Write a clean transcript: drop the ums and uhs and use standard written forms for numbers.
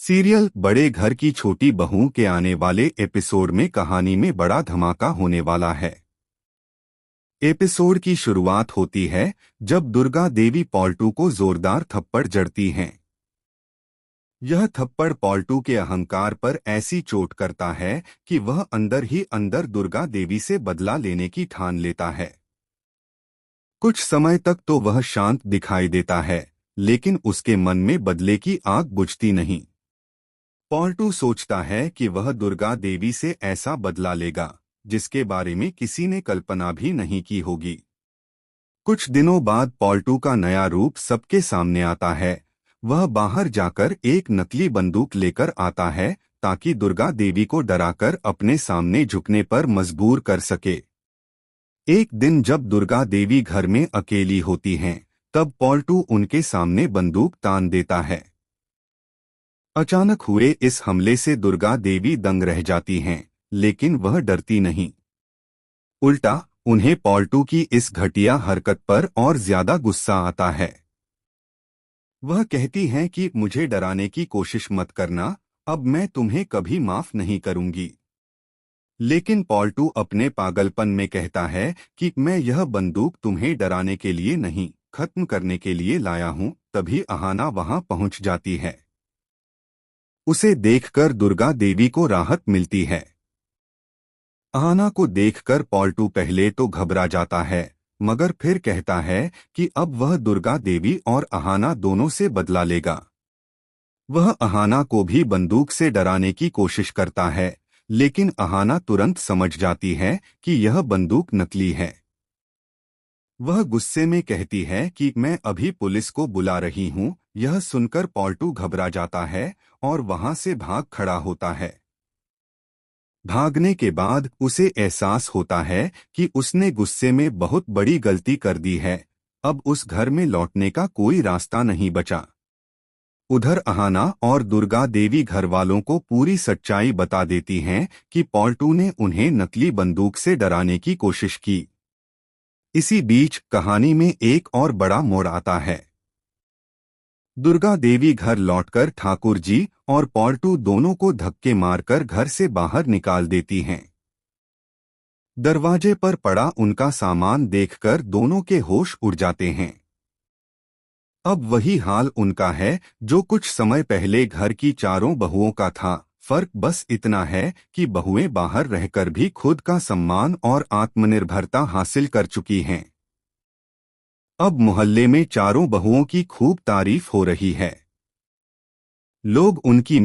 Serial बड़े घर की छोटी बहू के आने वाले एपिसोड में कहानी में बड़ा धमाका होने वाला है। एपिसोड की शुरुआत होती है जब दुर्गा देवी पॉल्टू को जोरदार थप्पड़ जड़ती हैं। यह थप्पड़ पॉल्टू के अहंकार पर ऐसी चोट करता है कि वह अंदर ही अंदर दुर्गा देवी से बदला लेने की ठान लेता है। कुछ समय तक तो वह शांत दिखाई देता है, लेकिन उसके मन में बदले की आग बुझती नहीं। पॉल्टू सोचता है कि वह दुर्गा देवी से ऐसा बदला लेगा जिसके बारे में किसी ने कल्पना भी नहीं की होगी। कुछ दिनों बाद पॉल्टू का नया रूप सबके सामने आता है। वह बाहर जाकर एक नकली बंदूक लेकर आता है ताकि दुर्गा देवी को डराकर अपने सामने झुकने पर मजबूर कर सके। एक दिन जब दुर्गा देवी घर में अकेली होती हैं, तब पॉल्टू उनके सामने बंदूक तान देता है। अचानक हुए इस हमले से दुर्गा देवी दंग रह जाती हैं, लेकिन वह डरती नहीं। उल्टा उन्हें पॉल्टू की इस घटिया हरकत पर और ज्यादा गुस्सा आता है। वह कहती हैं कि मुझे डराने की कोशिश मत करना, अब मैं तुम्हें कभी माफ नहीं करूंगी। लेकिन पॉल्टू अपने पागलपन में कहता है कि मैं यह बंदूक तुम्हें डराने के लिए नहीं, खत्म करने के लिए लाया हूं। तभी अहाना वहां पहुंच जाती है। उसे देखकर दुर्गा देवी को राहत मिलती है। अहाना को देखकर पॉल्टू पहले तो घबरा जाता है, मगर फिर कहता है कि अब वह दुर्गा देवी और अहाना दोनों से बदला लेगा। वह अहाना को भी बंदूक से डराने की कोशिश करता है, लेकिन अहाना तुरंत समझ जाती है कि यह बंदूक नकली है। वह गुस्से में कहती है कि मैं अभी पुलिस को बुला रही हूं। यह सुनकर पॉल्टू घबरा जाता है और वहां से भाग खड़ा होता है। भागने के बाद उसे एहसास होता है कि उसने गुस्से में बहुत बड़ी गलती कर दी है। अब उस घर में लौटने का कोई रास्ता नहीं बचा। उधर अहाना और दुर्गा देवी घरवालों को पूरी सच्चाई बता देती हैं कि पॉल्टू ने उन्हें नकली बंदूक से डराने की कोशिश की। इसी बीच कहानी में एक और बड़ा मोड़ आता है। दुर्गा देवी घर लौटकर ठाकुर जी और पॉल्टू दोनों को धक्के मारकर घर से बाहर निकाल देती हैं। दरवाजे पर पड़ा उनका सामान देखकर दोनों के होश उड़ जाते हैं। अब वही हाल उनका है जो कुछ समय पहले घर की चारों बहुओं का था। फर्क बस इतना है कि बहुएं बाहर रहकर भी खुद का सम्मान और आत्मनिर्भरता हासिल कर चुकी हैं। अब मोहल्ले में चारों बहुओं की खूब तारीफ हो रही है। लोग उनकी